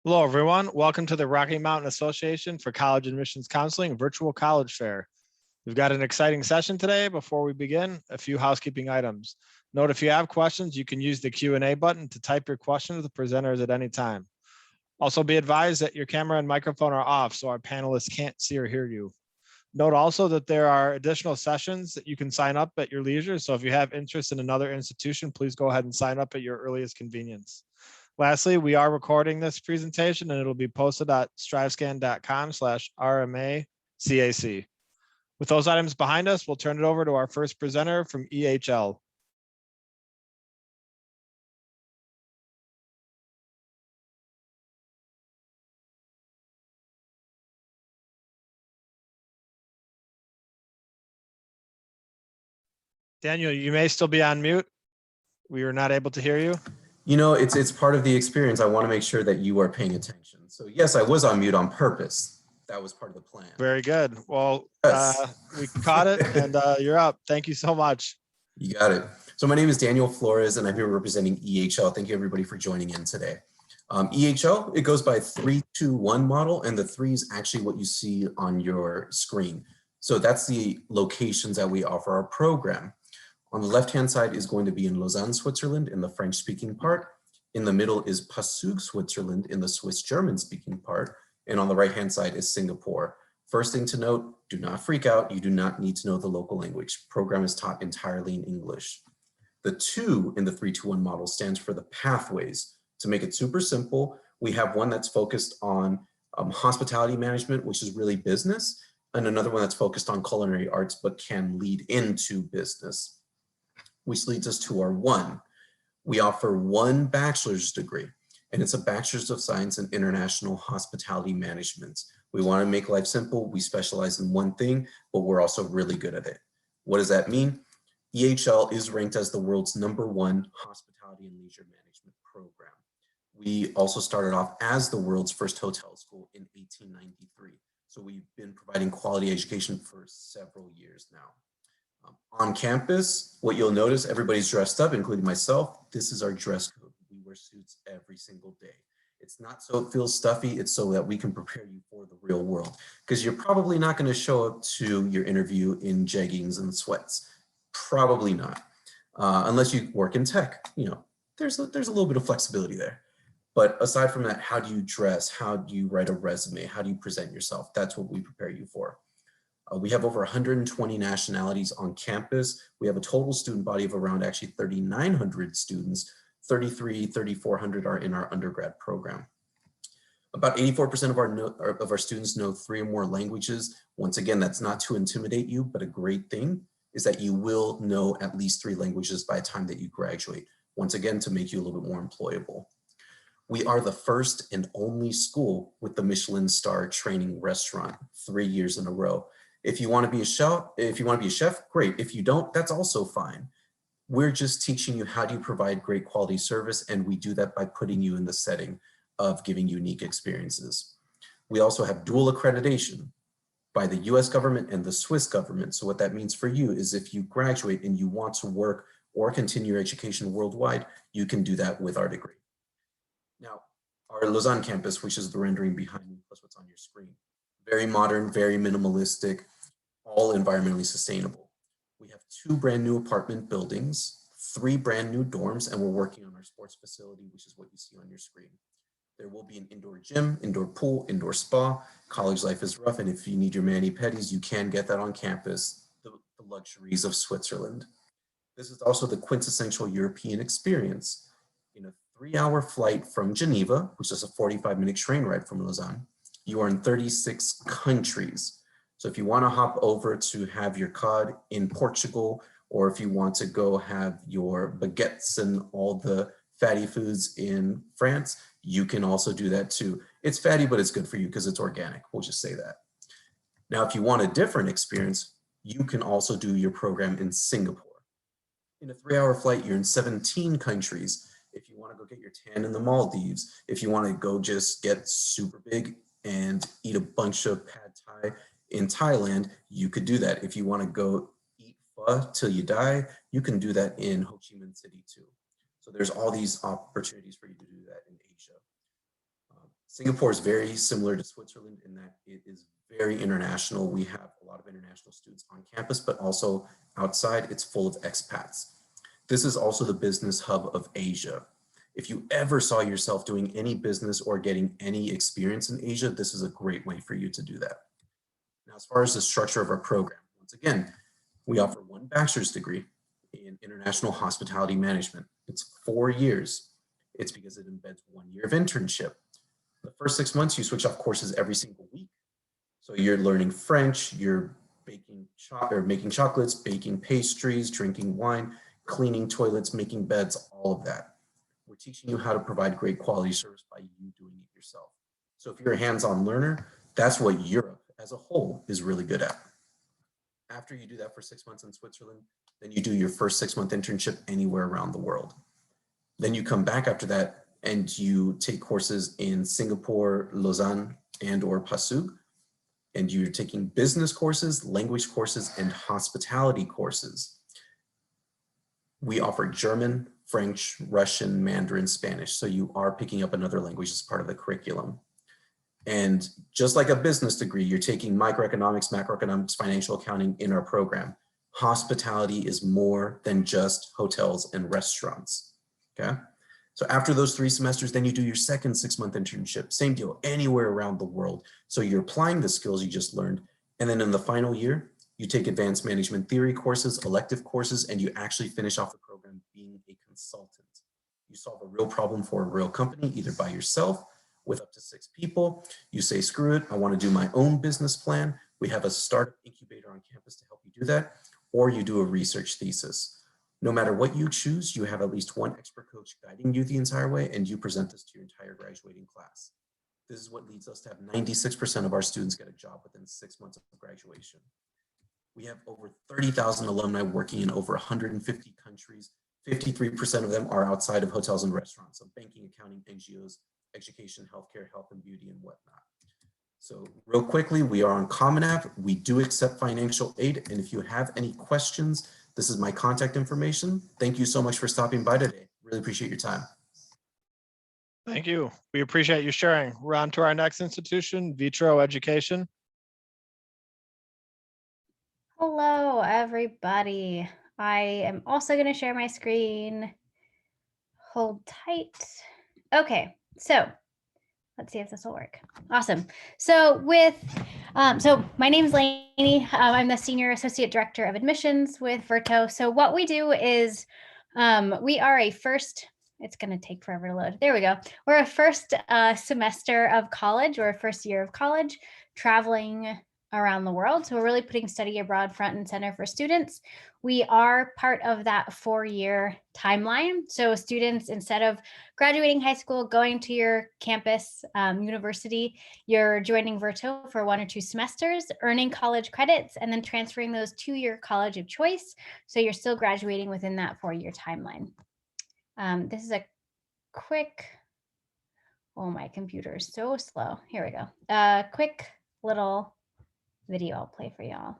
Hello, everyone. Welcome to the Rocky Mountain Association for College Admissions Counseling Virtual College Fair. We've got an exciting session today. Before we begin, a few housekeeping items. Note if you have questions, you can use the Q&A button to type your question to the presenters at any time. Also be advised that your camera and microphone are off so our panelists can't see or hear you. Note also that there are additional sessions that you can sign up at your leisure. So if you have interest in another institution, please go ahead and sign up at your earliest convenience. Lastly, we are recording this presentation and it'll be posted at strivescan.com/RMACAC. With those items behind us, we'll turn it over to our first presenter from EHL. Daniel, you may still be on mute. We were not able to hear you. You know, it's part of the experience. I want to make sure that you are paying attention. So yes, I was on mute on purpose. That was part of the plan. Very good. Well, Yes. we caught it and you're up. Thank you so much. You got it. So my name is Daniel Flores and I'm here representing EHL. Thank you everybody for joining in today. EHL, it goes by 3-2-1 model, and the 3 is actually what you see on your screen. So that's the locations that we offer our program. On the left-hand side is going to be in Lausanne, Switzerland, in the French-speaking part. In the middle is Passau, Switzerland, in the Swiss-German-speaking part. And on the right-hand side is Singapore. First thing to note, do not freak out. You do not need to know the local language. Program is taught entirely in English. The 2 in the 3-2-1 model stands for the pathways. To make it super simple, we have one that's focused on hospitality management, which is really business, and another one that's focused on culinary arts, but can lead into business, which leads us to our 1. We offer 1 bachelor's degree, and it's a Bachelor's of Science in International Hospitality Management. We want to make life simple. We specialize in one thing, but we're also really good at it. What does that mean? EHL is ranked as the world's #1 hospitality and leisure management program. We also started off as the world's first hotel school in 1893. So we've been providing quality education for several years now. On campus, what you'll notice, everybody's dressed up, including myself. This is our dress code. We wear suits every single day. It's not so it feels stuffy, it's so that we can prepare you for the real world. Because you're probably not going to show up to your interview in jeggings and sweats. Probably not. Unless you work in tech, you know, there's a little bit of flexibility there. But aside from that, how do you dress? How do you write a resume? How do you present yourself? That's what we prepare you for. We have over 120 nationalities on campus. We have a total student body of around actually 3,900 students. 3,400 are in our undergrad program. About 84% of our students know 3 or more languages. Once again, that's not to intimidate you, but a great thing is that you will know at least 3 languages by the time that you graduate. Once again, to make you a little bit more employable. We are the first and only school with the Michelin star training restaurant 3 years in a row. If you want to be a chef, great. If you don't, that's also fine. We're just teaching you how do you provide great quality service, and we do that by putting you in the setting of giving unique experiences. We also have dual accreditation by the US government and the Swiss government. So what that means for you is if you graduate and you want to work or continue your education worldwide, you can do that with our degree. Now, our Lausanne campus, which is the rendering behind me, plus what's on your screen, very modern, very minimalistic, all environmentally sustainable. We have 2 brand new apartment buildings, 3 brand new dorms, and we're working on our sports facility, which is what you see on your screen. There will be an indoor gym, indoor pool, indoor spa. College life is rough, and if you need your mani-pedis, you can get that on campus, the luxuries of Switzerland. This is also the quintessential European experience. In a 3-hour flight from Geneva, which is a 45-minute train ride from Lausanne, you are in 36 countries. So if you want to hop over to have your cod in Portugal, or if you want to go have your baguettes and all the fatty foods in France, you can also do that too. It's fatty, but it's good for you because it's organic. We'll just say that. Now, if you want a different experience, you can also do your program in Singapore. In a 3-hour flight, you're in 17 countries. If you want to go get your tan in the Maldives, if you want to go just get super big and eat a bunch of pad thai in Thailand, you could do that. If you want to go eat pho till you die, you can do that in Ho Chi Minh City too. So there's all these opportunities for you to do that in Asia. Singapore is very similar to Switzerland in that it is very international. We have a lot of international students on campus, but also outside, it's full of expats. This is also the business hub of Asia. If you ever saw yourself doing any business or getting any experience in Asia, this is a great way for you to do that. Now, as far as the structure of our program, once again, we offer one bachelor's degree in international hospitality management. It's 4 years. It's because it embeds 1 year of internship. The first 6 months, you switch off courses every single week. So you're learning French, you're making chocolates, baking pastries, drinking wine, cleaning toilets, making beds, all of that. We're teaching you how to provide great quality service by you doing it yourself. So if you're a hands-on learner, that's what Europe as a whole is really good at. After you do that for 6 months in Switzerland, then you do your first 6-month internship anywhere around the world. Then you come back after that and you take courses in Singapore, Lausanne, and or Pasig. And you're taking business courses, language courses, and hospitality courses. We offer German, French, Russian, Mandarin, Spanish. So you are picking up another language as part of the curriculum. And just like a business degree, you're taking microeconomics, macroeconomics, financial accounting in our program. Hospitality is more than just hotels and restaurants, okay? So after those 3 semesters, then you do your second 6-month internship, same deal, anywhere around the world. So you're applying the skills you just learned. And then in the final year, you take advanced management theory courses, elective courses, and you actually finish off the program being a consultant. You solve a real problem for a real company, either by yourself, with up to 6 people. You say, screw it, I want to do my own business plan. We have a startup incubator on campus to help you do that, or you do a research thesis. No matter what you choose, you have at least one expert coach guiding you the entire way, and you present this to your entire graduating class. This is what leads us to have 96% of our students get a job within 6 months of graduation. We have over 30,000 alumni working in over 150 countries. 53% of them are outside of hotels and restaurants, so banking, accounting, NGOs, education, healthcare, health and beauty, and whatnot. So real quickly, we are on Common App. We do accept financial aid. And if you have any questions, this is my contact information. Thank you so much for stopping by today. Really appreciate your time. Thank you. We appreciate you sharing. We're on to our next institution, Vitro Education. Hello, everybody. I am also going to share my screen. Hold tight. Okay, so let's see if this will work. Awesome. So my name is Lainey. I'm the Senior Associate Director of Admissions with Vitro. So what we do is we are a first, it's going to take forever to load. There we go. We're a first semester of college, or a first year of college, traveling around the world. So we're really putting study abroad front and center for students. We are part of that 4-year timeline. So students, instead of graduating high school, going to your campus university, you're joining Vitro for 1 or 2 semesters, earning college credits, and then transferring those to your college of choice. So you're still graduating within that 4-year timeline. This is a quick, oh, my computer is so slow. Here we go. Quick little video I'll play for y'all.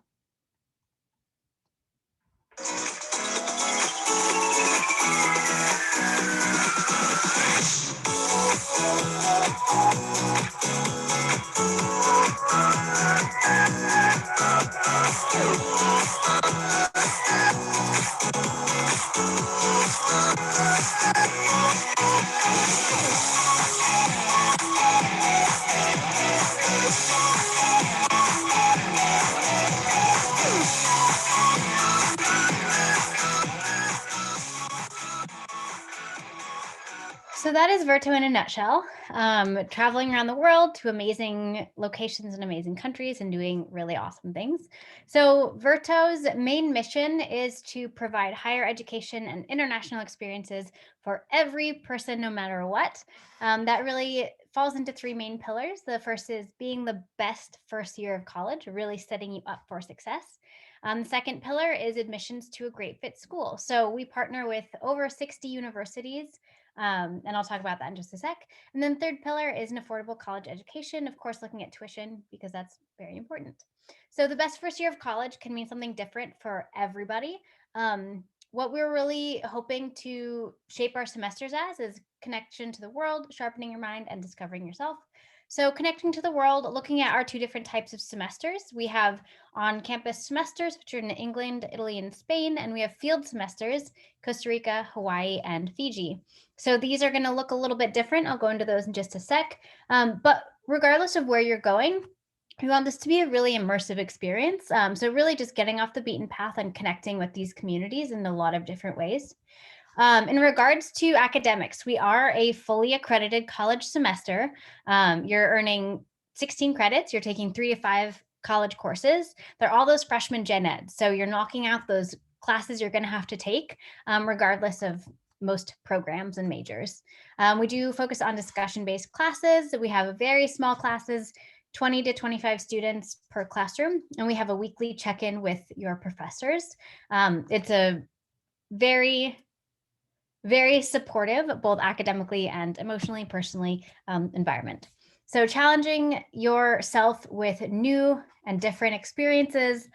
So that is Vitro in a nutshell, traveling around the world to amazing locations and amazing countries and doing really awesome things. So Vitro's main mission is to provide higher education and international experiences for every person, no matter what. That really falls into 3 main pillars. The first is being the best first year of college, really setting you up for success. The second pillar is admissions to a great fit school. So we partner with over 60 universities, and I'll talk about that in just a sec. And then third pillar is an affordable college education, of course, looking at tuition, because that's very important. So the best first year of college can mean something different for everybody. what we're really hoping to shape our semesters as is connection to the world, sharpening your mind, and discovering yourself. So connecting to the world, looking at our two different types of semesters. We have on-campus semesters, which are in England, Italy, and Spain, and we have field semesters, Costa Rica, Hawaii, and Fiji. So these are going to look a little bit different. I'll go into those in just a sec. But regardless of where you're going, we want this to be a really immersive experience. So really just getting off the beaten path and connecting with these communities in a lot of different ways. In regards to academics, we are a fully accredited college semester. You're earning 16 credits. You're taking 3 to 5 college courses. They're all those freshman gen ed. So you're knocking out those classes you're going to have to take, regardless of most programs and majors. We do focus on discussion-based classes. We have very small classes, 20 to 25 students per classroom, and we have a weekly check-in with your professors. It's a very, very supportive, both academically and emotionally, personally, environment. So challenging yourself with new and different experiences,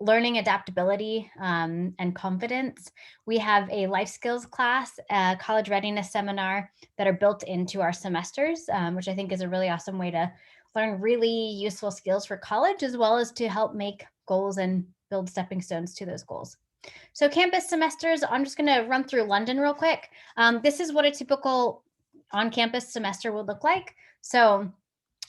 learning adaptability and confidence. We have a life skills class, a college readiness seminar that are built into our semesters, which I think is a really awesome way to learn really useful skills for college, as well as to help make goals and build stepping stones to those goals. So campus semesters, I'm just going to run through London real quick. This is what a typical on-campus semester would look like. So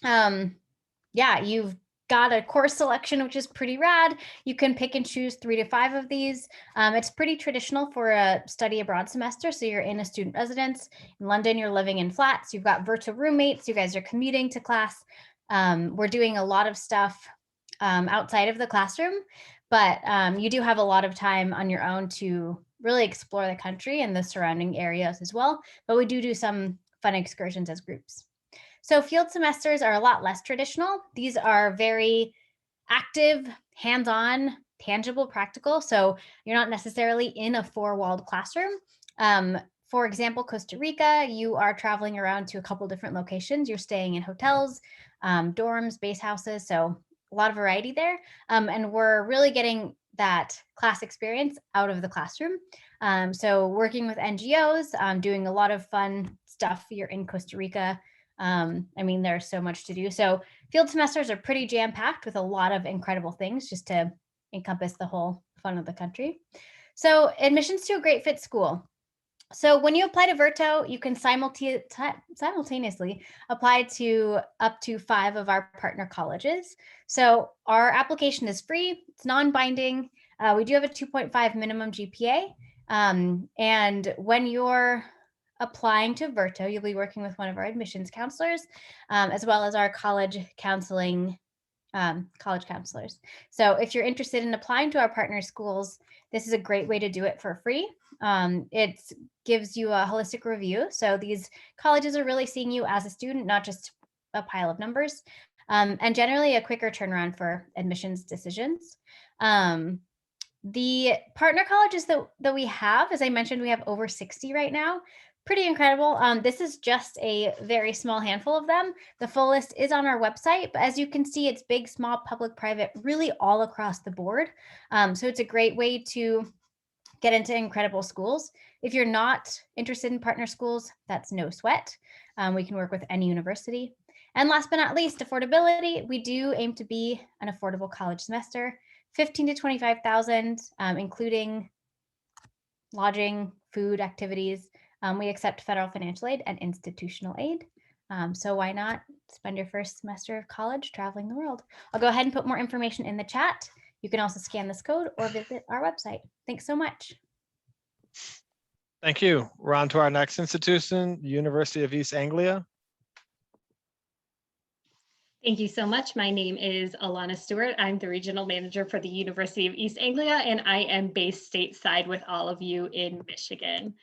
you've got a course selection, which is pretty rad. You can pick and choose 3 to 5 of these. It's pretty traditional for a study abroad semester. So you're in a student residence. In London, you're living in flats. You've got virtual roommates. You guys are commuting to class. We're doing a lot of stuff outside of the classroom, but you do have a lot of time on your own to really explore the country and the surrounding areas as well. But we do some fun excursions as groups. So field semesters are a lot less traditional. These are very active, hands-on, tangible, practical. So you're not necessarily in a 4-walled classroom. For example, Costa Rica, you are traveling around to a couple different locations. You're staying in hotels, dorms, base houses. So a lot of variety there. And we're really getting that class experience out of the classroom. So working with NGOs, doing a lot of fun stuff. You're in Costa Rica. There's so much to do. So field semesters are pretty jam-packed with a lot of incredible things just to encompass the whole fun of the country. So admissions to a great fit school. So when you apply to Virto, you can simultaneously apply to up to 5 of our partner colleges. So our application is free. It's non-binding. We do have a 2.5 minimum GPA. And when you're applying to Virto, you'll be working with one of our admissions counselors, as well as our college counselors. So if you're interested in applying to our partner schools, this is a great way to do it for free. It gives you a holistic review. So these colleges are really seeing you as a student, not just a pile of numbers, and generally a quicker turnaround for admissions decisions. The partner colleges that we have, as I mentioned, we have over 60 right now. Pretty incredible. This is just a very small handful of them. The full list is on our website, but as you can see, it's big, small, public, private, really all across the board. So it's a great way to get into incredible schools. If you're not interested in partner schools, that's no sweat. We can work with any university. And last but not least, affordability. We do aim to be an affordable college semester, 15 to 25,000, including lodging, food, activities. We accept federal financial aid and institutional aid. So why not spend your first semester of college traveling the world? I'll go ahead and put more information in the chat. You can also scan this code or visit our website. Thanks so much. Thank you. We're on to our next institution, University of East Anglia. Thank you so much. My name is Alana Stewart. I'm the regional manager for the University of East Anglia, and I am based stateside with all of you in Michigan.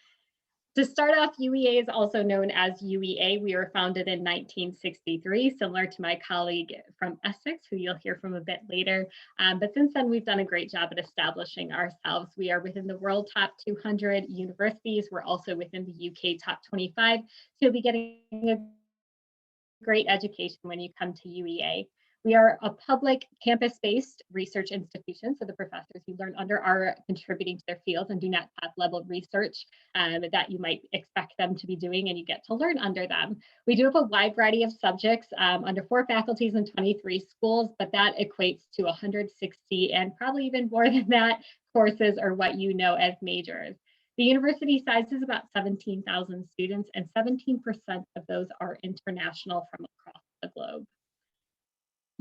To start off, UEA is also known as UEA. We were founded in 1963, similar to my colleague from Essex, who you'll hear from a bit later. But since then, we've done a great job at establishing ourselves. We are within the world top 200 universities. We're also within the UK top 25. So you'll be getting a great education when you come to UEA. We are a public campus-based research institution, so the professors you learn under are contributing to their fields and do not have level research that you might expect them to be doing, and you get to learn under them. We do have a wide variety of subjects under 4 faculties and 23 schools, but that equates to 160 and probably even more than that courses or what you know as majors. The university size is about 17,000 students, and 17% of those are international from across the globe.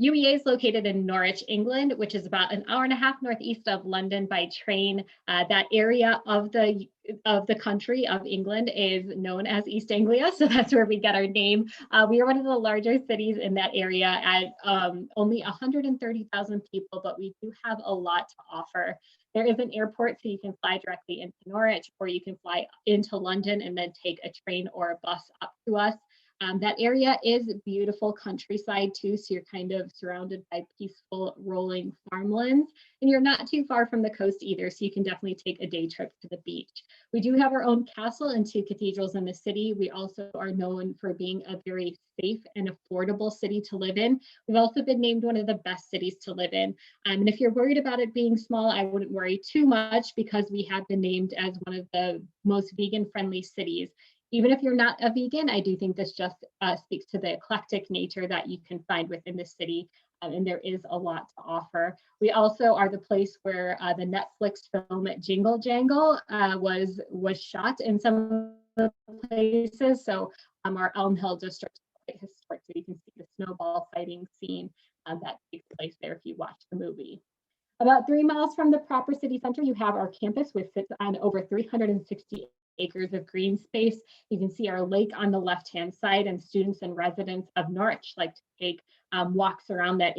UEA is located in Norwich, England, which is about an hour and a half northeast of London by train. That area of the country of England is known as East Anglia, so that's where we get our name. We are one of the larger cities in that area at only 130,000 people, but we do have a lot to offer. There is an airport, so you can fly directly into Norwich, or you can fly into London and then take a train or a bus up to us. That area is beautiful countryside too, so you're kind of surrounded by peaceful rolling farmlands, and you're not too far from the coast either, so you can definitely take a day trip to the beach. We do have our own castle and 2 cathedrals in the city. We also are known for being a very safe and affordable city to live in. We've also been named one of the best cities to live in. And if you're worried about it being small, I wouldn't worry too much, because we have been named as one of the most vegan-friendly cities. Even if you're not a vegan, I do think this just speaks to the eclectic nature that you can find within the city, and there is a lot to offer. We also are the place where the Netflix film Jingle Jangle was shot in some of the places. So our Elm Hill district is quite historic, so you can see the snowball fighting scene that takes place there if you watch the movie. About 3 miles from the proper city center, you have our campus, which sits on over 360 acres of green space. You can see our lake on the left-hand side, and students and residents of Norwich like to take walks around that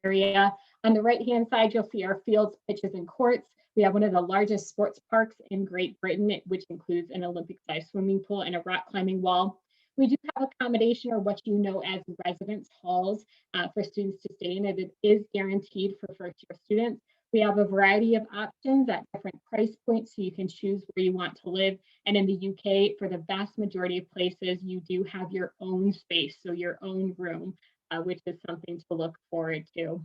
area. On the right-hand side, you'll see our fields, pitches, and courts. We have one of the largest sports parks in Great Britain, which includes an Olympic-sized swimming pool and a rock climbing wall. We do have accommodation, or what you know as residence halls, for students to stay in. It is guaranteed for first-year students. We have a variety of options at different price points, so you can choose where you want to live. And in the UK, for the vast majority of places, you do have your own space, so your own room, which is something to look forward to.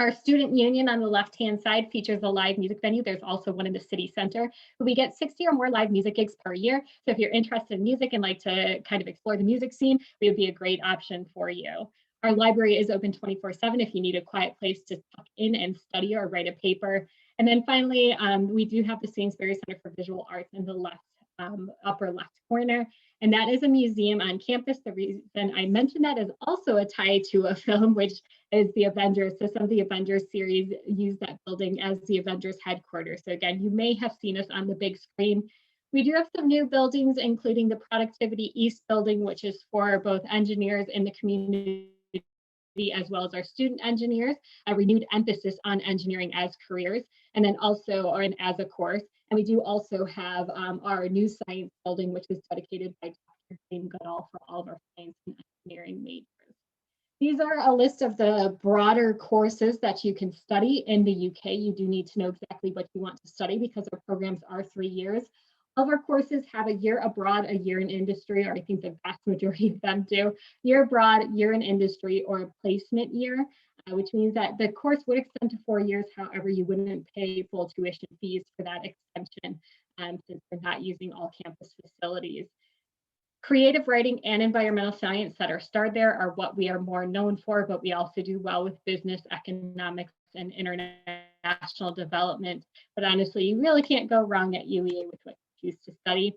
Our student union on the left-hand side features a live music venue. There's also one in the city center. We get 60 or more live music gigs per year. So if you're interested in music and like to kind of explore the music scene, we would be a great option for you. Our library is open 24/7 if you need a quiet place to tuck in and study or write a paper. And then finally, we do have the Sainsbury Center for Visual Arts in the upper left corner. And that is a museum on campus. The reason I mentioned that is also a tie to a film, which is the Avengers. So some of the Avengers series use that building as the Avengers headquarters. So again, you may have seen us on the big screen. We do have some new buildings, including the Productivity East building, which is for both engineers in the community as well as our student engineers, a renewed emphasis on engineering as careers, and then also as a course. And we do also have our new science building, which is dedicated by Dr. Jane Goodall for all of our science and engineering majors. These are a list of the broader courses that you can study in the UK. You do need to know exactly what you want to study because our programs are 3 years. All of our courses have a year abroad, a year in industry, or I think the vast majority of them do. Year abroad, year in industry, or a placement year, which means that the course would extend to 4 years. However, you wouldn't pay full tuition fees for that extension since we're not using all campus facilities. Creative writing and environmental science that are starred there are what we are more known for, but we also do well with business, economics, and international development. But honestly, you really can't go wrong at UEA with what you choose to study.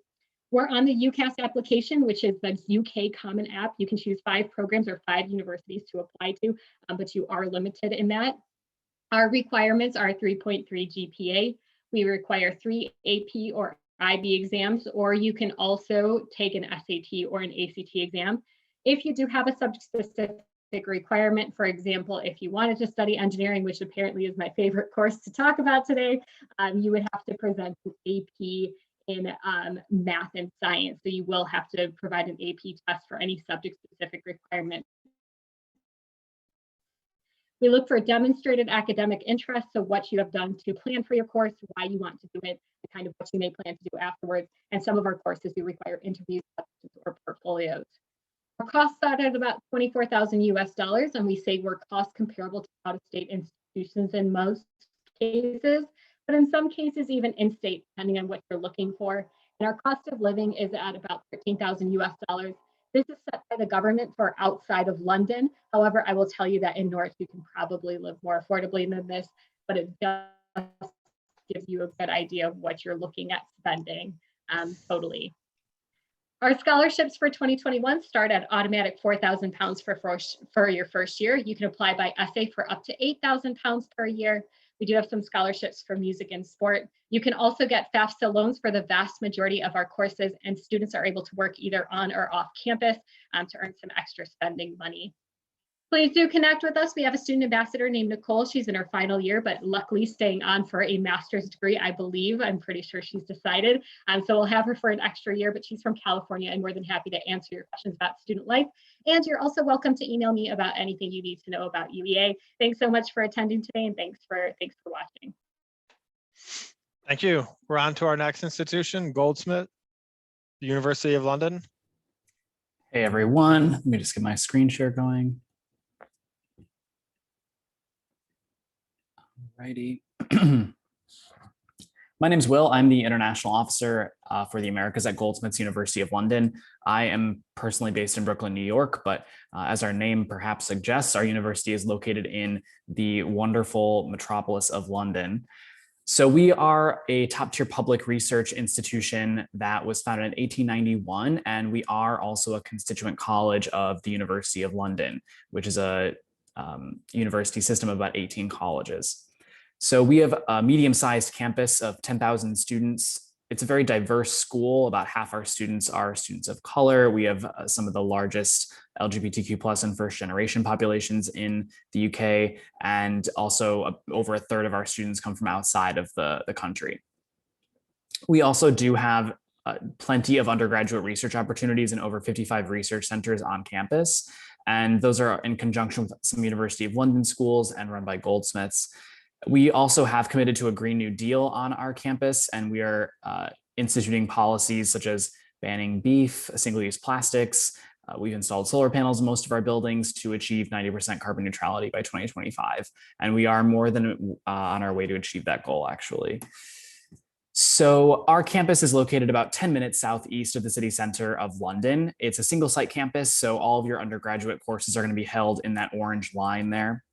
We're on the UCAS application, which is the UK Common App. You can choose 5 programs or 5 universities to apply to, but you are limited in that. Our requirements are 3.3 GPA. We require 3 AP or IB exams, or you can also take an SAT or an ACT exam. If you do have a subject-specific requirement, for example, if you wanted to study engineering, which apparently is my favorite course to talk about today, you would have to present an AP in math and science. So you will have to provide an AP test for any subject-specific requirement. We look for demonstrated academic interest, so what you have done to plan for your course, why you want to do it, and kind of what you may plan to do afterwards. And some of our courses do require interviews or portfolios. Our costs start at about 24,000 US dollars, and we say we're cost comparable to out-of-state institutions in most cases, but in some cases even in-state, depending on what you're looking for. And our cost of living is at about 13,000 US dollars. This is set by the government for outside of London. However, I will tell you that in North, you can probably live more affordably than this, but it does give you a good idea of what you're looking at spending totally. Our scholarships for 2021 start at automatic £4,000 for your first year. You can apply by essay for up to £8,000 per year. We do have some scholarships for music and sport. You can also get FAFSA loans for the vast majority of our courses, and students are able to work either on or off campus to earn some extra spending money. Please do connect with us. We have a student ambassador named Nicole. She's in her final year, but luckily staying on for a master's degree, I believe. I'm pretty sure she's decided. So we'll have her for an extra year, but she's from California and more than happy to answer your questions about student life. And you're also welcome to email me about anything you need to know about UEA. Thanks so much for attending today, and thanks for watching. Thank you. We're on to our next institution, Goldsmith, the University of London. Hey everyone, let me just get my screen share going. Alrighty. My name is Will. I'm the International Officer for the Americas at Goldsmiths University of London. I am personally based in Brooklyn, New York, but as our name perhaps suggests, our university is located in the wonderful metropolis of London. So we are a top-tier public research institution that was founded in 1891, and we are also a constituent college of the University of London, which is a university system of about 18 colleges. So we have a medium-sized campus of 10,000 students. It's a very diverse school. About half our students are students of color. We have some of the largest LGBTQ+ and first-generation populations in the UK, and also over a third of our students come from outside of the country. We also do have plenty of undergraduate research opportunities in over 55 research centers on campus, and those are in conjunction with some University of London schools and run by Goldsmiths. We also have committed to a Green New Deal on our campus, and we are instituting policies such as banning beef, single-use plastics. We've installed solar panels in most of our buildings to achieve 90% carbon neutrality by 2025. And we are more than on our way to achieve that goal, actually. So our campus is located about 10 minutes southeast of the city center of London. It's a single site campus, so all of your undergraduate courses are going to be held in that orange line there.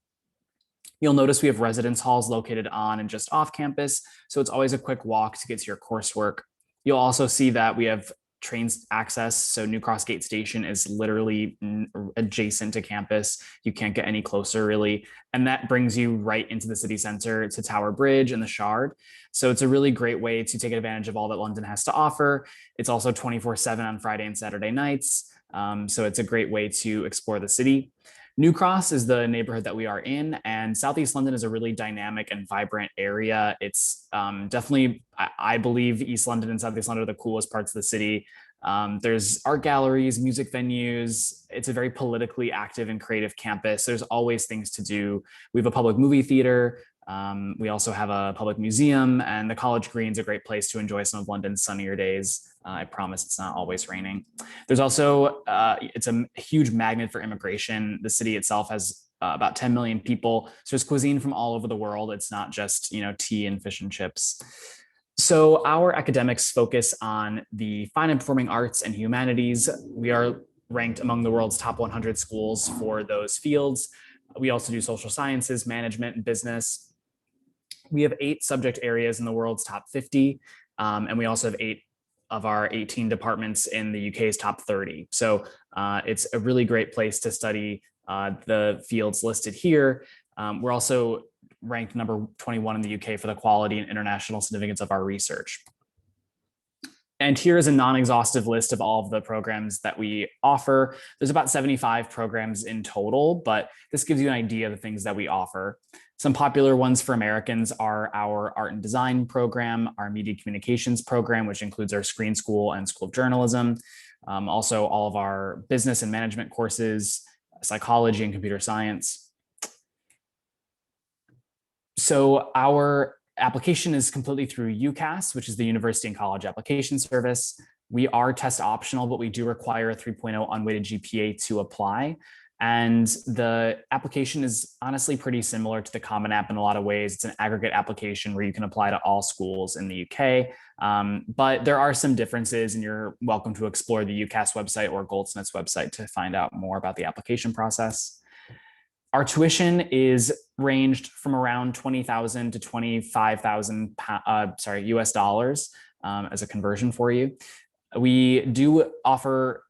You'll notice we have residence halls located on and just off campus, so it's always a quick walk to get to your coursework. You'll also see that we have train access, so New Cross Gate Station is literally adjacent to campus. You can't get any closer really, and that brings you right into the city center. It's a Tower Bridge and the Shard, so it's a really great way to take advantage of all that London has to offer. It's also 24/7 on Friday and Saturday nights, so it's a great way to explore the city. New Cross is the neighborhood that we are in, and Southeast London is a really dynamic and vibrant area. It's definitely, I believe, East London and Southeast London are the coolest parts of the city. There's art galleries, music venues. It's a very politically active and creative campus. There's always things to do. We have a public movie theater. We also have a public museum, and the College Green's a great place to enjoy some of London's sunnier days. I promise it's not always raining. There's also, it's a huge magnet for immigration. The city itself has about 10 million people. So there's cuisine from all over the world. It's not just, tea and fish and chips. So our academics focus on the fine and performing arts and humanities. We are ranked among the world's top 100 schools for those fields. We also do social sciences, management, and business. We have 8 subject areas in the world's top 50. And we also have 8 of our 18 departments in the UK's top 30. So it's a really great place to study the fields listed here. We're also ranked number 21 in the UK for the quality and international significance of our research. And here is a non-exhaustive list of all of the programs that we offer. There's about 75 programs in total, but this gives you an idea of the things that we offer. Some popular ones for Americans are our art and design program, our media communications program, which includes our Screen School and School of Journalism. Also all of our business and management courses, psychology and computer science. So our application is completely through UCAS, which is the University and College Application Service. We are test optional, but we do require a 3.0 unweighted GPA to apply. And the application is honestly pretty similar to the Common App in a lot of ways. It's an aggregate application where you can apply to all schools in the UK. But there are some differences, and you're welcome to explore the UCAS website or Goldsmith's website to find out more about the application process. Our tuition is ranged from around 20,000 to 25,000 US dollars as a conversion for you. We do offer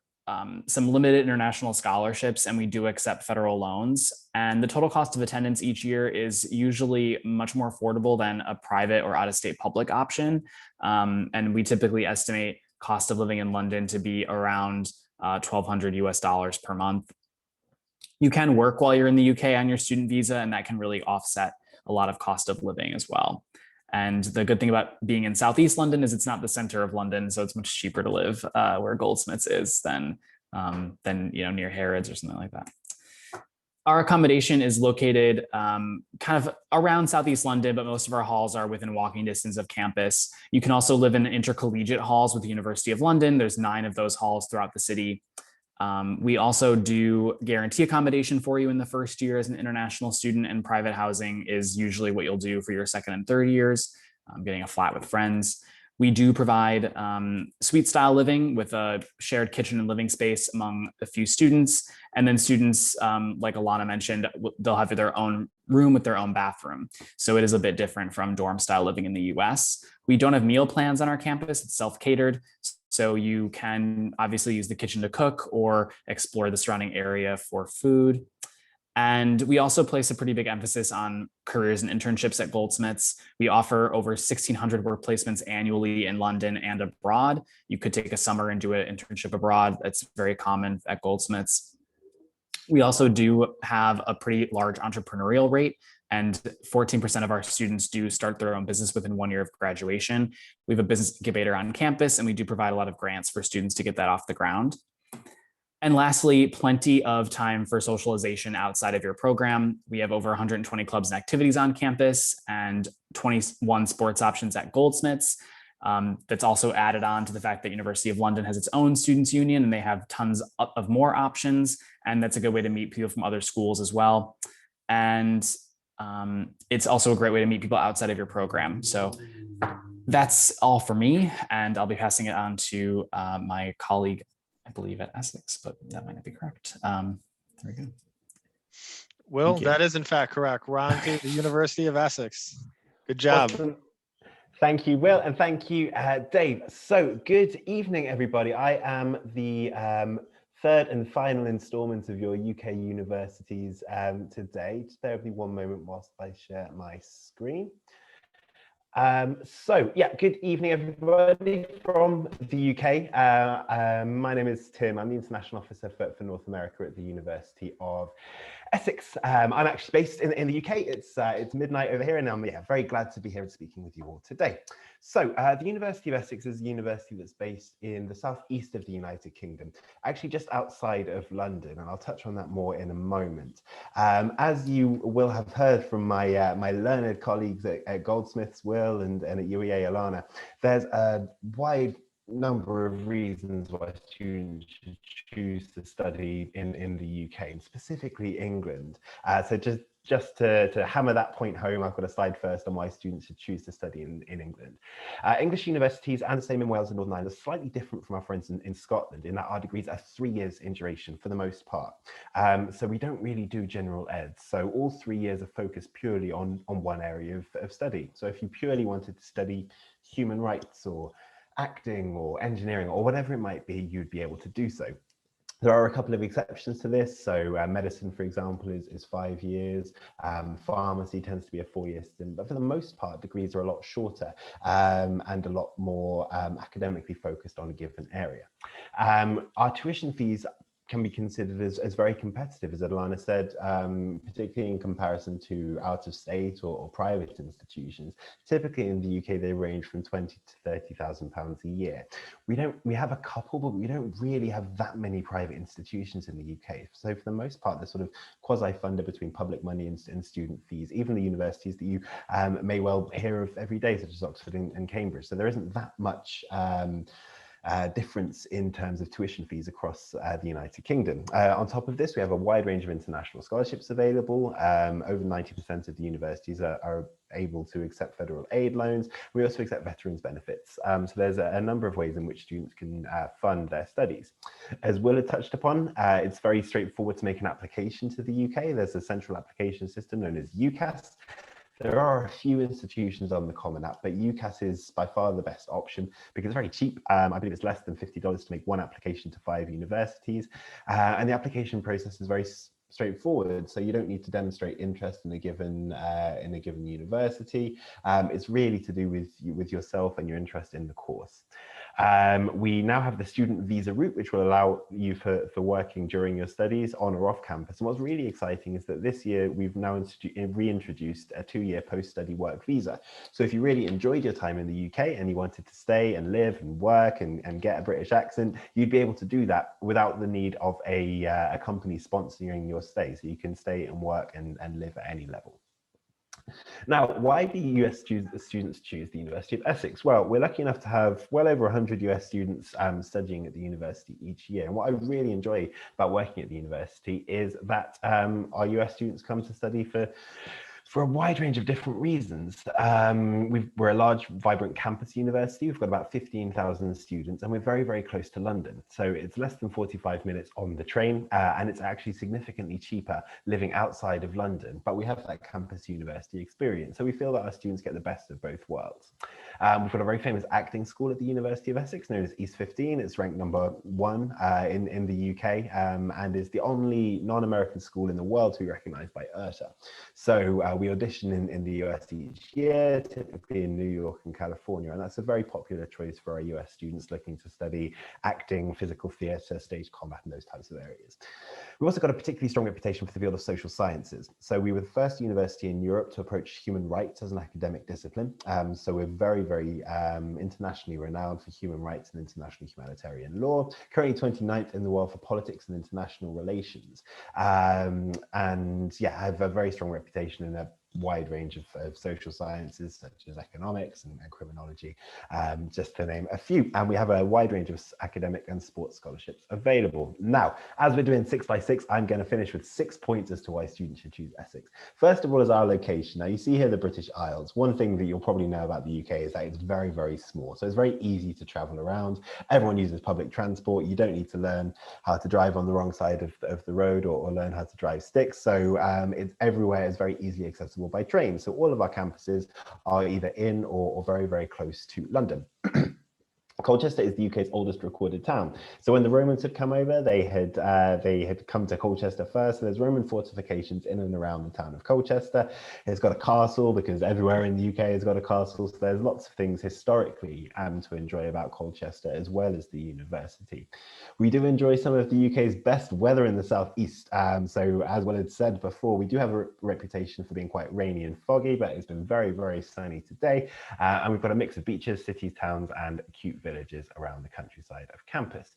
some limited international scholarships, and we do accept federal loans. And the total cost of attendance each year is usually much more affordable than a private or out-of-state public option. And we typically estimate cost of living in London to be around 1,200 US dollars per month. You can work while you're in the UK on your student visa, and that can really offset a lot of cost of living as well. And the good thing about being in Southeast London is it's not the center of London, so it's much cheaper to live where Goldsmiths is than near Harrods or something like that. Our accommodation is located kind of around Southeast London, but most of our halls are within walking distance of campus. You can also live in intercollegiate halls with the University of London. There's 9 of those halls throughout the city. We also do guarantee accommodation for you in the first year as an international student, and private housing is usually what you'll do for your second and third years, getting a flat with friends. We do provide suite style living with a shared kitchen and living space among a few students. And then students, like Alana mentioned, they'll have their own room with their own bathroom. So it is a bit different from dorm style living in the US. We don't have meal plans on our campus, it's self-catered. So you can obviously use the kitchen to cook or explore the surrounding area for food. And we also place a pretty big emphasis on careers and internships at Goldsmiths. We offer over 1,600 work placements annually in London and abroad. You could take a summer and do an internship abroad. That's very common at Goldsmiths. We also do have a pretty large entrepreneurial rate, and 14% of our students do start their own business within 1 year of graduation. We have a business incubator on campus, and we do provide a lot of grants for students to get that off the ground. And lastly, plenty of time for socialization outside of your program. We have over 120 clubs and activities on campus and 21 sports options at Goldsmiths. That's also added on to the fact that University of London has its own students union, and they have tons of more options. And that's a good way to meet people from other schools as well. And it's also a great way to meet people outside of your program. So that's all for me. And I'll be passing it on to my colleague, I believe at Essex, but that might not be correct. There we go. Will, that is in fact correct. We're on to the University of Essex. Good job. Awesome. Thank you, Will, and thank you, Dave. So good evening, everybody. I am the third and final installment of your UK universities today. Just bear with me one moment whilst I share my screen. Good evening, everybody from the UK. My name is Tim. I'm the International Officer for North America at the University of Essex. I'm actually based in the UK. It's midnight over here, and I'm very glad to be here and speaking with you all today. So the University of Essex is a university that's based in the southeast of the United Kingdom, actually just outside of London, and I'll touch on that more in a moment. As you will have heard from my my learned colleagues at Goldsmiths, Will, and at UEA, Alana, there's a wide number of reasons why students should choose to study in the UK, and specifically England. So just to hammer that point home, I've got a slide first on why students should choose to study in England. English universities, and the same in Wales and Northern Ireland, are slightly different from our friends in Scotland in that our degrees are 3 years in duration for the most part. So we don't really do general ed. So all 3 years are focused purely on one area of study. So if you purely wanted to study human rights or acting or engineering or whatever it might be, you'd be able to do so. There are a couple of exceptions to this. So medicine, for example, is 5 years. Pharmacy tends to be a 4-year stint, but for the most part, degrees are a lot shorter and a lot more academically focused on a given area. Our tuition fees can be considered as very competitive, as Alana said, particularly in comparison to out-of-state or private institutions. Typically in the UK, they range from £20,000 to £30,000 a year. We have a couple, but we don't really have that many private institutions in the UK. So for the most part, they're sort of quasi-funded between public money and student fees, even the universities that you may well hear of every day, such as Oxford and Cambridge. So there isn't that much difference in terms of tuition fees across the United Kingdom. On top of this, we have a wide range of international scholarships available. Over 90% of the universities are able to accept federal aid loans. We also accept veterans benefits. So there's a number of ways in which students can fund their studies. As Will had touched upon, it's very straightforward to make an application to the UK. There's a central application system known as UCAS. There are a few institutions on the Common App, but UCAS is by far the best option because it's very cheap. I believe it's less than $50 to make one application to 5 universities. And the application process is very straightforward, so you don't need to demonstrate interest in a given university. It's really to do with yourself and your interest in the course. We now have the student visa route, which will allow you for working during your studies on or off campus. And what's really exciting is that this year we've now reintroduced a 2-year post-study work visa. So if you really enjoyed your time in the UK and you wanted to stay and live and work and get a British accent, you'd be able to do that without the need of a company sponsoring your stay. So you can stay and work and live at any level. Now, why do US students choose the University of Essex? Well, we're lucky enough to have well over 100 US students studying at the university each year. And what I really enjoy about working at the university is that our US students come to study for a wide range of different reasons. We're a large, vibrant campus university. We've got about 15,000 students, and we're very, very close to London. So it's less than 45 minutes on the train, and it's actually significantly cheaper living outside of London, but we have that campus university experience. So we feel that our students get the best of both worlds. We've got a very famous acting school at the University of Essex known as East 15. It's ranked #1 in the UK, and is the only non-American school in the world to be recognized by IRTA. So we audition in the US each year, typically in New York and California, and that's a very popular choice for our US students looking to study acting, physical theatre, stage combat, and those types of areas. We've also got a particularly strong reputation for the field of social sciences. So we were the first university in Europe to approach human rights as an academic discipline. So we're very, very internationally renowned for human rights and international humanitarian law, currently 29th in the world for politics and international relations. And yeah, I have a very strong reputation in a wide range of social sciences such as economics and criminology, just to name a few. And we have a wide range of academic and sports scholarships available. Now, as we're doing 6 by 6, I'm going to finish with 6 points as to why students should choose Essex. First of all is our location. Now you see here the British Isles. One thing that you'll probably know about the UK is that it's very, very small. So it's very easy to travel around. Everyone uses public transport. You don't need to learn how to drive on the wrong side of the road or learn how to drive sticks. So it's everywhere is very easily accessible by train. So all of our campuses are either in or very, very close to London. Colchester is the UK's oldest recorded town. So when the Romans had come over, they had come to Colchester first. So there's Roman fortifications in and around the town of Colchester. It's got a castle because everywhere in the UK has got a castle. So there's lots of things historically to enjoy about Colchester as well as the university. We do enjoy some of the UK's best weather in the southeast. So as Will had said before, we do have a reputation for being quite rainy and foggy, but it's been very, very sunny today. And we've got a mix of beaches, cities, towns, and cute villages around the countryside of campus.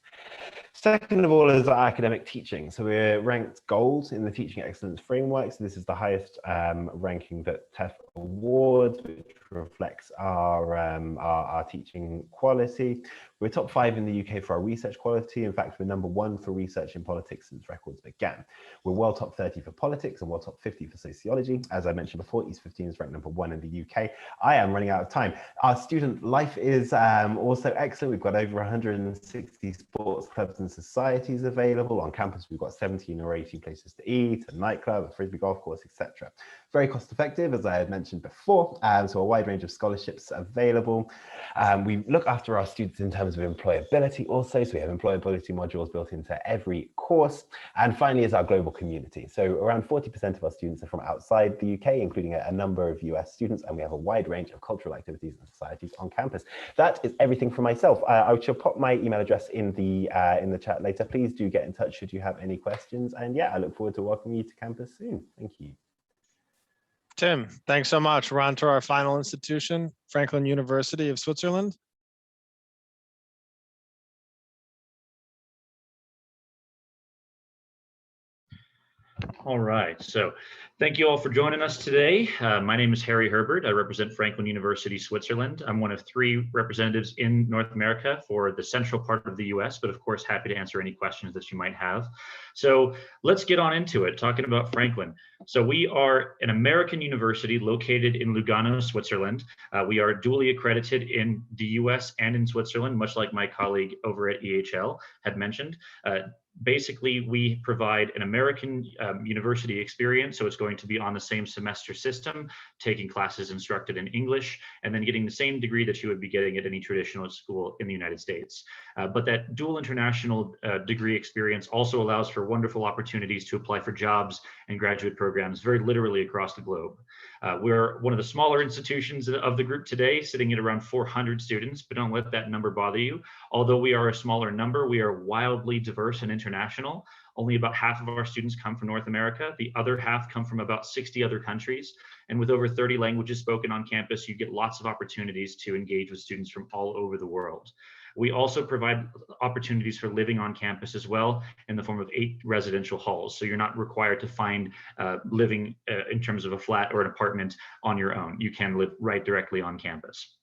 Second of all is our academic teaching. So we're ranked gold in the Teaching Excellence Framework. So this is the highest ranking that TEF awards, which reflects our teaching quality. We're top 5 in the UK for our research quality. In fact, we're #1 for research in politics since records began. We're well top 30 for politics and well top 50 for sociology. As I mentioned before, East 15 is ranked #1 in the UK. I am running out of time. Our student life is also excellent. We've got over 160 sports clubs and societies available. On campus, we've got 17 or 18 places to eat, a nightclub, a frisbee golf course, etc. Very cost effective, as I had mentioned before. So a wide range of scholarships available. We look after our students in terms of employability also. So we have employability modules built into every course. And finally is our global community. So around 40% of our students are from outside the UK, including a number of US students. And we have a wide range of cultural activities and societies on campus. That is everything for myself. I shall pop my email address in the chat later. Please do get in touch should you have any questions. And yeah, I look forward to welcoming you to campus soon. Thank you. Tim, thanks so much. We're on to our final institution, Franklin University of Switzerland. All right, so thank you all for joining us today. My name is Harry Herbert. I represent Franklin University, Switzerland. I'm one of 3 representatives in North America for the central part of the US, but of course, happy to answer any questions that you might have. So let's get on into it, talking about Franklin. So we are an American university located in Lugano, Switzerland. We are duly accredited in the US and in Switzerland, much like my colleague over at EHL had mentioned. Basically, we provide an American university experience, so it's going to be on the same semester system, taking classes instructed in English, and then getting the same degree that you would be getting at any traditional school in the United States. But that dual international degree experience also allows for wonderful opportunities to apply for jobs and graduate programs very literally across the globe. We're one of the smaller institutions of the group today, sitting at around 400 students, but don't let that number bother you. Although we are a smaller number, we are wildly diverse and international. Only about half of our students come from North America. The other half come from about 60 other countries. And with over 30 languages spoken on campus, you get lots of opportunities to engage with students from all over the world. We also provide opportunities for living on campus as well in the form of 8 residential halls. So you're not required to find living in terms of a flat or an apartment on your own. You can live right directly on campus.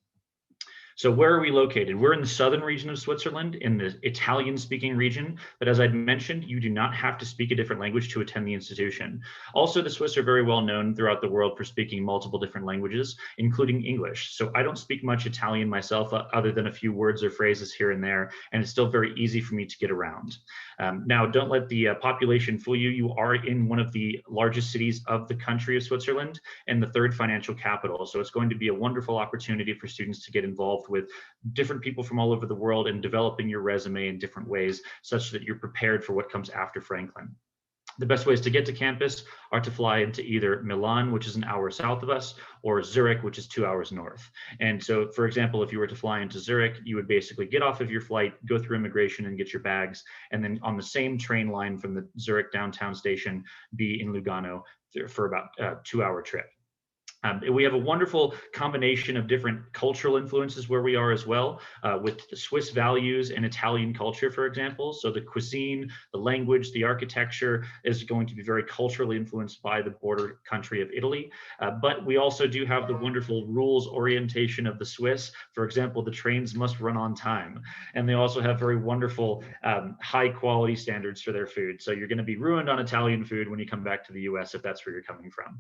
So where are we located? We're in the southern region of Switzerland, in the Italian-speaking region, but as I'd mentioned, you do not have to speak a different language to attend the institution. Also, the Swiss are very well known throughout the world for speaking multiple different languages, including English. So I don't speak much Italian myself, other than a few words or phrases here and there, and it's still very easy for me to get around. Now, don't let the population fool you. You are in one of the largest cities of the country of Switzerland and the 3rd financial capital. So it's going to be a wonderful opportunity for students to get involved with different people from all over the world and developing your resume in different ways such that you're prepared for what comes after Franklin. The best ways to get to campus are to fly into either Milan, which is an hour south of us, or Zurich, which is 2 hours north. And so, for example, if you were to fly into Zurich, you would basically get off of your flight, go through immigration and get your bags, and then on the same train line from the Zurich downtown station, be in Lugano for about a 2-hour trip. We have a wonderful combination of different cultural influences where we are as well, with the Swiss values and Italian culture, for example. So the cuisine, the language, the architecture is going to be very culturally influenced by the border country of Italy. But we also do have the wonderful rules orientation of the Swiss. For example, the trains must run on time. And they also have very wonderful high quality standards for their food. So you're going to be ruined on Italian food when you come back to the US if that's where you're coming from.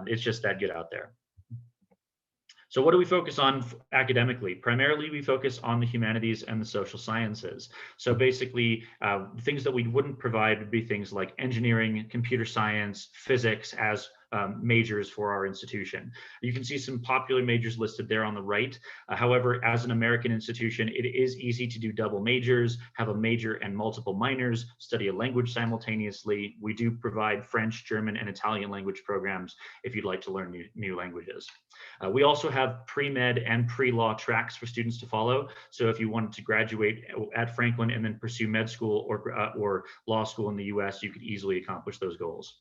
It's just that good out there. So what do we focus on academically? Primarily, we focus on the humanities and the social sciences. So basically, things that we wouldn't provide would be things like engineering, computer science, physics as majors for our institution. You can see some popular majors listed there on the right. However, as an American institution, it is easy to do double majors, have a major and multiple minors, study a language simultaneously. We do provide French, German, and Italian language programs if you'd like to learn new languages. We also have pre-med and pre-law tracks for students to follow. So if you wanted to graduate at Franklin and then pursue med school or law school in the US, you could easily accomplish those goals.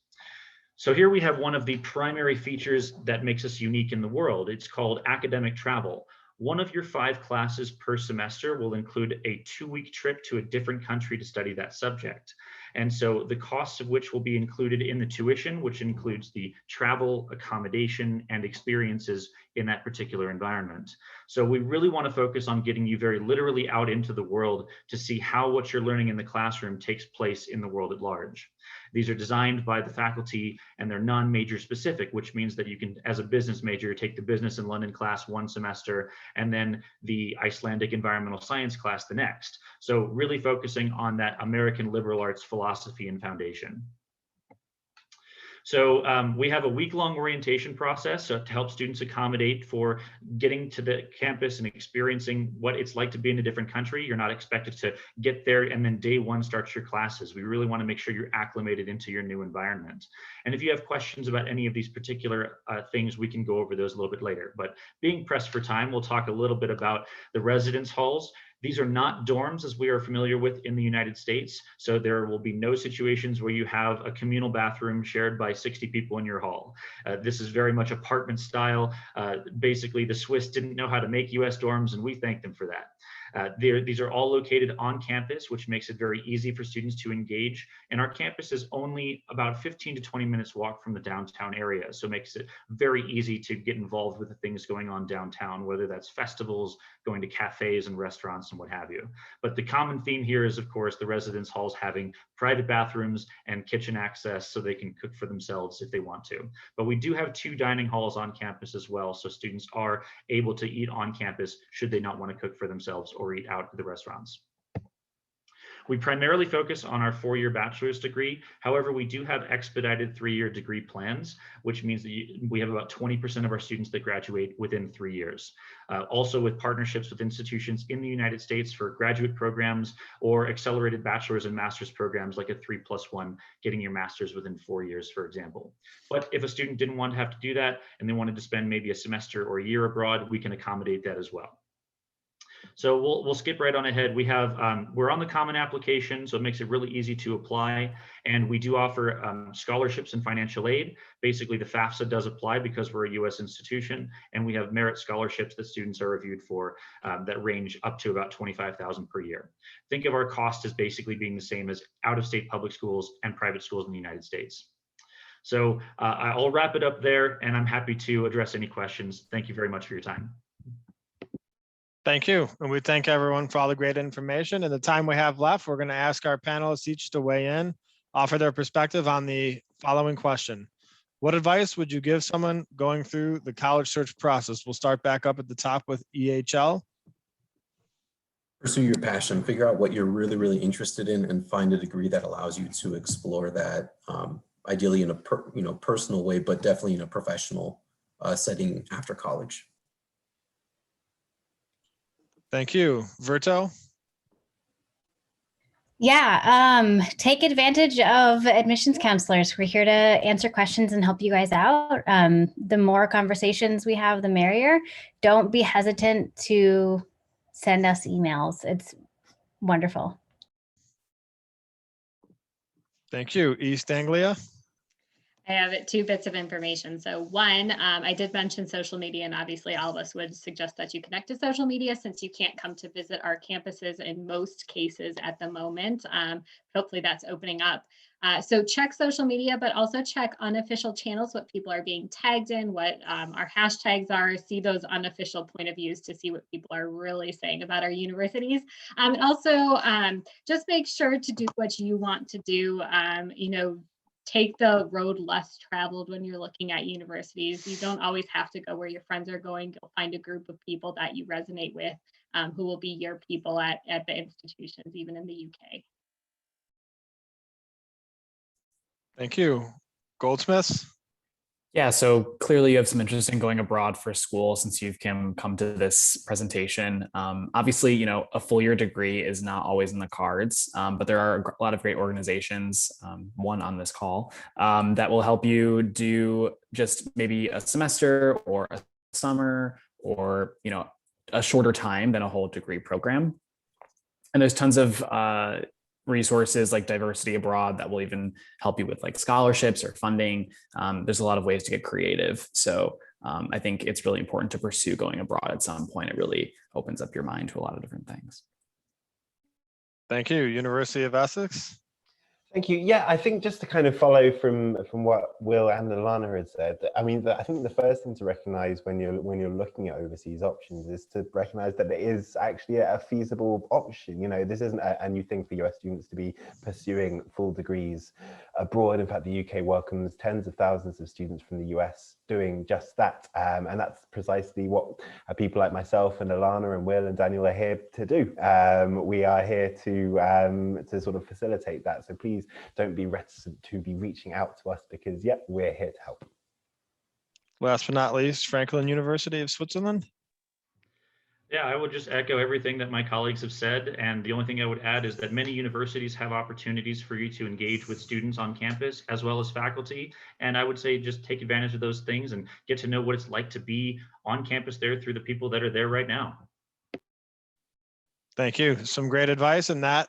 So here we have one of the primary features that makes us unique in the world. It's called academic travel. One of your 5 classes per semester will include a 2-week trip to a different country to study that subject. And so the costs of which will be included in the tuition, which includes the travel, accommodation, and experiences in that particular environment. So we really want to focus on getting you very literally out into the world to see how what you're learning in the classroom takes place in the world at large. These are designed by the faculty and they're non-major specific, which means that you can, as a business major, take the business in London class one semester and then the Icelandic environmental science class the next. So really focusing on that American liberal arts philosophy and foundation. So we have a week-long orientation process to help students accommodate for getting to the campus and experiencing what it's like to be in a different country. You're not expected to get there and then day one starts your classes. We really want to make sure you're acclimated into your new environment. And if you have questions about any of these particular things, we can go over those a little bit later. But being pressed for time, we'll talk a little bit about the residence halls. These are not dorms as we are familiar with in the United States. So there will be no situations where you have a communal bathroom shared by 60 people in your hall. This is very much apartment style. Basically, the Swiss didn't know how to make US dorms and we thank them for that. These are all located on campus, which makes it very easy for students to engage. And our campus is only about 15 to 20 minutes walk from the downtown area. So it makes it very easy to get involved with the things going on downtown, whether that's festivals, going to cafes and restaurants and what have you. But the common theme here is, of course, the residence halls having private bathrooms and kitchen access so they can cook for themselves if they want to. But we do have 2 dining halls on campus as well, so students are able to eat on campus should they not want to cook for themselves or eat out at the restaurants. We primarily focus on our 4-year bachelor's degree. However, we do have expedited 3-year degree plans, which means that we have about 20% of our students that graduate within 3 years. Also with partnerships with institutions in the United States for graduate programs or accelerated bachelor's and master's programs like a 3+1, getting your master's within 4 years, for example. But if a student didn't want to have to do that and they wanted to spend maybe a semester or a year abroad, we can accommodate that as well. So we'll skip right on ahead. We have, we're on the Common Application, so it makes it really easy to apply. And we do offer scholarships and financial aid. Basically, the FAFSA does apply because we're a US institution, and we have merit scholarships that students are reviewed for that range up to about $25,000 per year. Think of our cost as basically being the same as out-of-state public schools and private schools in the United States. So I'll wrap it up there, and I'm happy to address any questions. Thank you very much for your time. Thank you. And we thank everyone for all the great information. And the time we have left, we're going to ask our panelists each to weigh in, offer their perspective on the following question. What advice would you give someone going through the college search process? We'll start back up at the top with EHL. Pursue your passion, figure out what you're really, really interested in, and find a degree that allows you to explore that, ideally in a personal way, but definitely in a professional setting after college. Thank you. Verto? Yeah, take advantage of admissions counselors. We're here to answer questions and help you guys out. The more conversations we have, the merrier. Don't be hesitant to send us emails. It's wonderful. Thank you. East Anglia? I have 2 bits of information. So one, I did mention social media, and obviously all of us would suggest that you connect to social media since you can't come to visit our campuses in most cases at the moment. Hopefully that's opening up. So check social media, but also check unofficial channels, what people are being tagged in, what our hashtags are, see those unofficial point of views to see what people are really saying about our universities. And also just make sure to do what you want to do, take the road less traveled when you're looking at universities. You don't always have to go where your friends are going. You'll find a group of people that you resonate with who will be your people at the institutions, even in the UK. Thank you. Goldsmiths? Yeah, so clearly you have some interest in going abroad for school since you've come to this presentation. Obviously, a full year degree is not always in the cards, but there are a lot of great organizations, one on this call, that will help you do just maybe a semester or a summer or, a shorter time than a whole degree program. And there's tons of resources like Diversity Abroad that will even help you with like scholarships or funding. There's a lot of ways to get creative. So I think it's really important to pursue going abroad at some point. It really opens up your mind to a lot of different things. Thank you. University of Essex? Thank you. Yeah, I think just to kind of follow from what Will and Alana had said, I mean, I think the first thing to recognize when you're looking at overseas options is to recognize that it is actually a feasible option. This isn't a new thing for US students to be pursuing full degrees abroad. In fact, the UK welcomes tens of thousands of students from the US doing just that. And that's precisely what people like myself and Alana and Will and Daniel are here to do. We are here to sort of facilitate that. So please don't be reticent to be reaching out to us because, yeah, we're here to help. Last but not least, Franklin University of Switzerland. Yeah, I would just echo everything that my colleagues have said. And the only thing I would add is that many universities have opportunities for you to engage with students on campus as well as faculty. And I would say just take advantage of those things and get to know what it's like to be on campus there through the people that are there right now. Thank you. Some great advice, and that,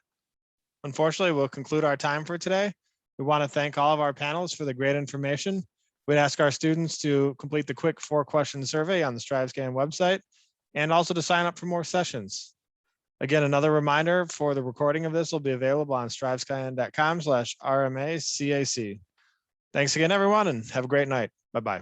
unfortunately, will conclude our time for today. We want to thank all of our panelists for the great information. We'd ask our students to complete the quick 4-question survey on the StriveScan website and also to sign up for more sessions. Again, another reminder for the recording of this will be available on strivescan.com/RMACAC. Thanks again, everyone, and have a great night. Bye-bye.